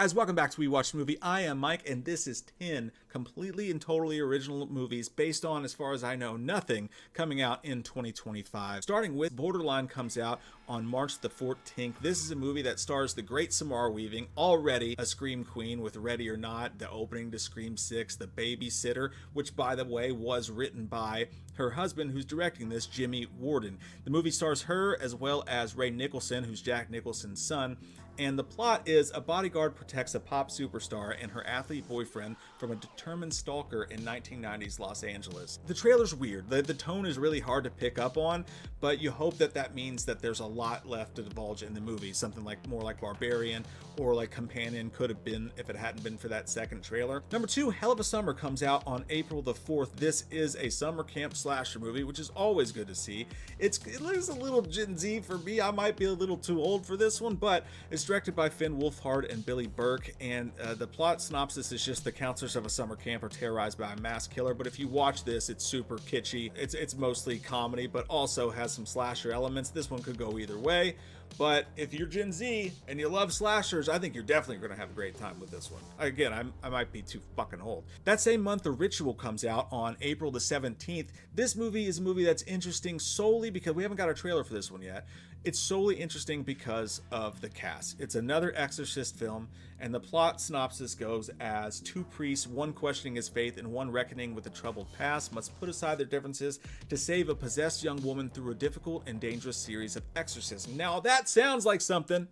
guys, welcome back to We Watched a Movie. I am Mike, and this is 10 completely and totally original movies based on, as far as I know, nothing coming out in 2025. Starting with Borderline comes out on March the 14th. This is a movie that stars the great Samara Weaving, already a Scream Queen with Ready or Not, the opening to Scream 6, The Babysitter, which, by the way, was written by her husband, who's directing this, Jimmy Warden. The movie stars her as well as Ray Nicholson, who's Jack Nicholson's son. And the plot is a bodyguard protects a pop superstar and her athlete boyfriend from a determined stalker in 1990s Los Angeles. The trailer's weird. The tone is really hard to pick up on, but you hope that means that there's a lot left to divulge in the movie. Something like more like Barbarian or like Companion could have been if it hadn't been for that second trailer. Number 2, Hell of a Summer comes out on April the 4th. This is a summer camp slasher movie, which is always good to see. It looks a little Gen Z for me. I might be a little too old for this one, but it's directed by Finn Wolfhard and Billy Burke, and the plot synopsis is just the counselors of a summer camp are terrorized by a mass killer. But if you watch this, it's super kitschy. It's mostly comedy, but also has some slasher elements. This one could go either way, but if you're Gen Z and you love slashers, I think you're definitely going to have a great time with this one. Again, I might be too fucking old. That same month, The Ritual comes out on April the 17th. This movie is a movie that's interesting solely because we haven't got a trailer for this one yet. It's solely interesting because of the cast. It's another Exorcist film, and the plot synopsis goes as two priests, one questioning his faith and one reckoning with a troubled past, must put aside their differences to save a possessed young woman through a difficult and dangerous series of exorcism. Now that sounds like something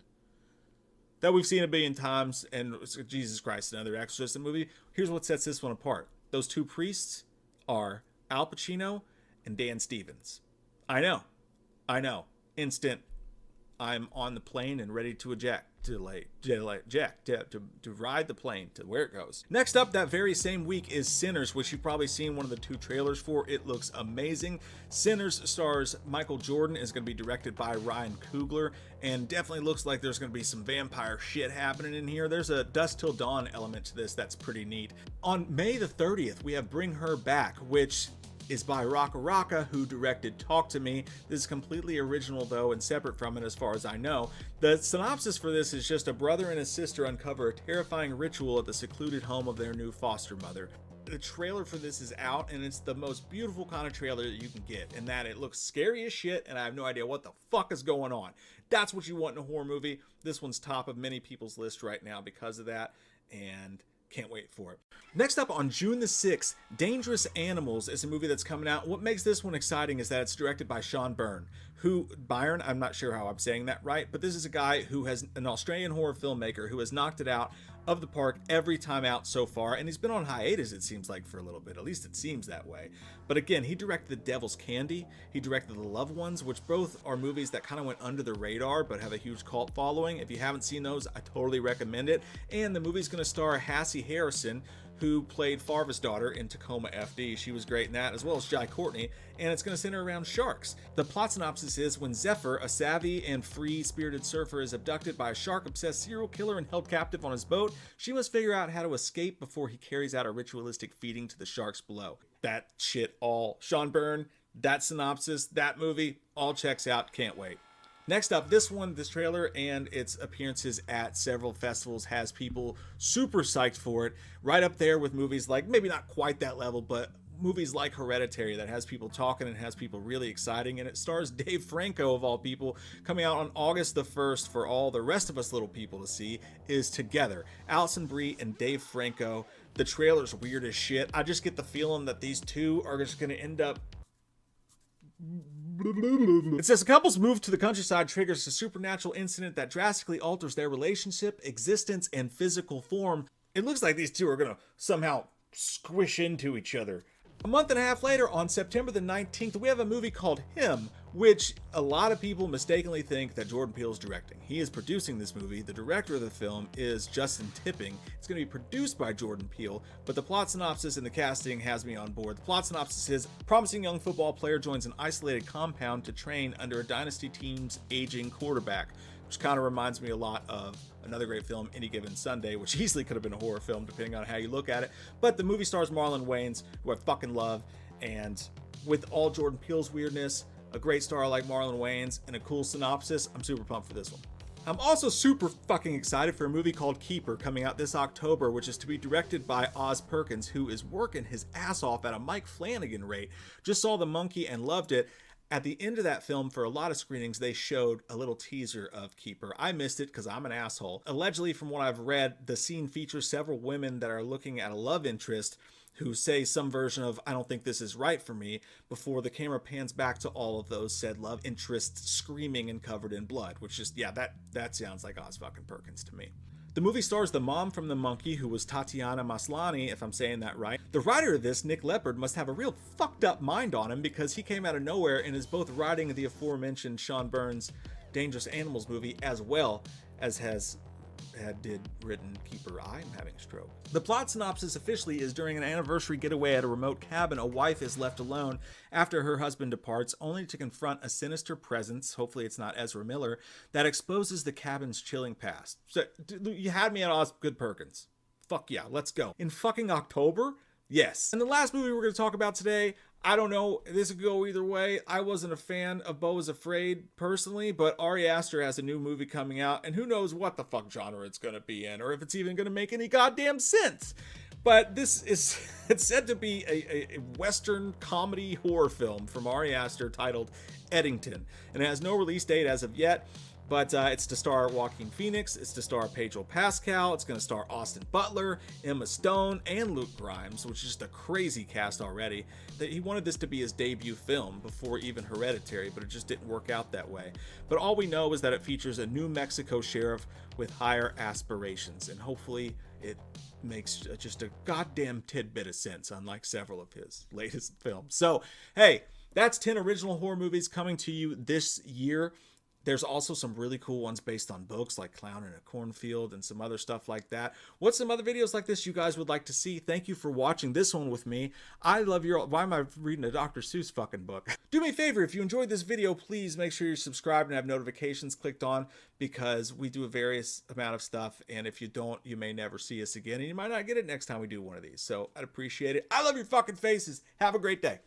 that we've seen a billion times, and Jesus Christ, another Exorcist movie. Here's what sets this one apart. Those two priests are Al Pacino and Dan Stevens. I know. Instant, I'm on the plane and ready to eject, to ride the plane to where it goes. Next up, that very same week, is Sinners, which you've probably seen one of the 2 trailers for. It looks amazing. Sinners stars Michael Jordan, is going to be directed by Ryan Coogler, and definitely looks like there's going to be some vampire shit happening in here. There's a Dusk Till Dawn element to this that's pretty neat. On May the 30th, we have Bring Her Back, which is by Raka Raka, who directed Talk to Me. This is completely original though and separate from it as far as I know. The synopsis for this is just a brother and a sister uncover a terrifying ritual at the secluded home of their new foster mother. The trailer for this is out, and it's the most beautiful kind of trailer that you can get, in that it looks scary as shit and I have no idea what the fuck is going on. That's what you want in a horror movie. This one's top of many people's list right now because of that, and can't wait for it. Next up, on June the 6th, Dangerous Animals is a movie that's coming out. What makes this one exciting is that it's directed by Sean Byrne, Byron, I'm not sure how I'm saying that right, but this is a guy who has an Australian horror filmmaker who has knocked it out of the park every time out so far, and he's been on hiatus, it seems like, for a little bit. At least it seems that way. But again, he directed The Devil's Candy, he directed The Loved Ones, which both are movies that kind of went under the radar but have a huge cult following. If you haven't seen those, I totally recommend it. And the movie's going to star Hassie Harrison, who played Farva's daughter in Tacoma FD. She was great in that, as well as Jai Courtney, and it's going to center around sharks. The plot synopsis is, when Zephyr, a savvy and free-spirited surfer, is abducted by a shark-obsessed serial killer and held captive on his boat, she must figure out how to escape before he carries out a ritualistic feeding to the sharks below. That shit all. Sean Byrne, that synopsis, that movie, all checks out. Can't wait. Next up, this trailer and its appearances at several festivals has people super psyched for it. Right up there with movies like, maybe not quite that level, but movies like Hereditary that has people talking and has people really exciting. And it stars Dave Franco, of all people. Coming out on August the 1st for all the rest of us little people to see is Together. Alison Brie and Dave Franco. The trailer's weird as shit. I just get the feeling that these two are just going to end up... It says a couple's move to the countryside triggers a supernatural incident that drastically alters their relationship, existence, and physical form. It looks like these two are going to somehow squish into each other. A month and a half later, on September the 19th, we have a movie called Him, which a lot of people mistakenly think that Jordan Peele is directing. He is producing this movie. The director of the film is Justin Tipping. It's going to be produced by Jordan Peele, but the plot synopsis and the casting has me on board. The plot synopsis is, promising young football player joins an isolated compound to train under a dynasty team's aging quarterback, which kind of reminds me a lot of another great film, Any Given Sunday, which easily could have been a horror film depending on how you look at it. But the movie stars Marlon Wayans, who I fucking love, and with all Jordan Peele's weirdness, a great star like Marlon Wayans, and a cool synopsis, I'm super pumped for this one. I'm also super fucking excited for a movie called Keeper coming out this October, which is to be directed by Oz Perkins, who is working his ass off at a Mike Flanagan rate. Just saw The Monkey and loved it. At the end of that film, for a lot of screenings, they showed a little teaser of Keeper. I missed it because I'm an asshole. Allegedly, from what I've read, the scene features several women that are looking at a love interest who say some version of, "I don't think this is right for me," before the camera pans back to all of those said love interests screaming and covered in blood, which is, yeah, that sounds like Oz fucking Perkins to me. The movie stars the mom from The Monkey, who was Tatiana Maslany, if I'm saying that right. The writer of this, Nick Leppard, must have a real fucked up mind on him, because he came out of nowhere and is both writing the aforementioned Sean Burns' Dangerous Animals movie, as well as did written Keeper. I'm having a stroke. The plot synopsis officially is: during an anniversary getaway at a remote cabin, a wife is left alone after her husband departs, only to confront a sinister presence, hopefully it's not Ezra Miller, that exposes the cabin's chilling past. So, you had me at Oz Good Perkins. Fuck yeah, let's go. In fucking October? Yes. And the last movie we're going to talk about today, I don't know, this could go either way. I wasn't a fan of Beau is Afraid personally, but Ari Aster has a new movie coming out, and who knows what the fuck genre it's going to be in, or if it's even going to make any goddamn sense. But this is, it's said to be a Western comedy horror film from Ari Aster titled Eddington, and it has no release date as of yet. But it's to star Joaquin Phoenix, it's to star Pedro Pascal, it's going to star Austin Butler, Emma Stone, and Luke Grimes, which is just a crazy cast already. He wanted this to be his debut film before even Hereditary, but it just didn't work out that way. But all we know is that it features a New Mexico sheriff with higher aspirations, and hopefully it makes just a goddamn tidbit of sense, unlike several of his latest films. So, hey, that's 10 original horror movies coming to you this year. There's also some really cool ones based on books, like Clown in a Cornfield and some other stuff like that. What's some other videos like this you guys would like to see? Thank you for watching this one with me. I love your... Why am I reading a Dr. Seuss fucking book? Do me a favor, if you enjoyed this video, please make sure you're subscribed and have notifications clicked on, because we do a various amount of stuff, and if you don't, you may never see us again, and you might not get it next time we do one of these. So I'd appreciate it. I love your fucking faces. Have a great day.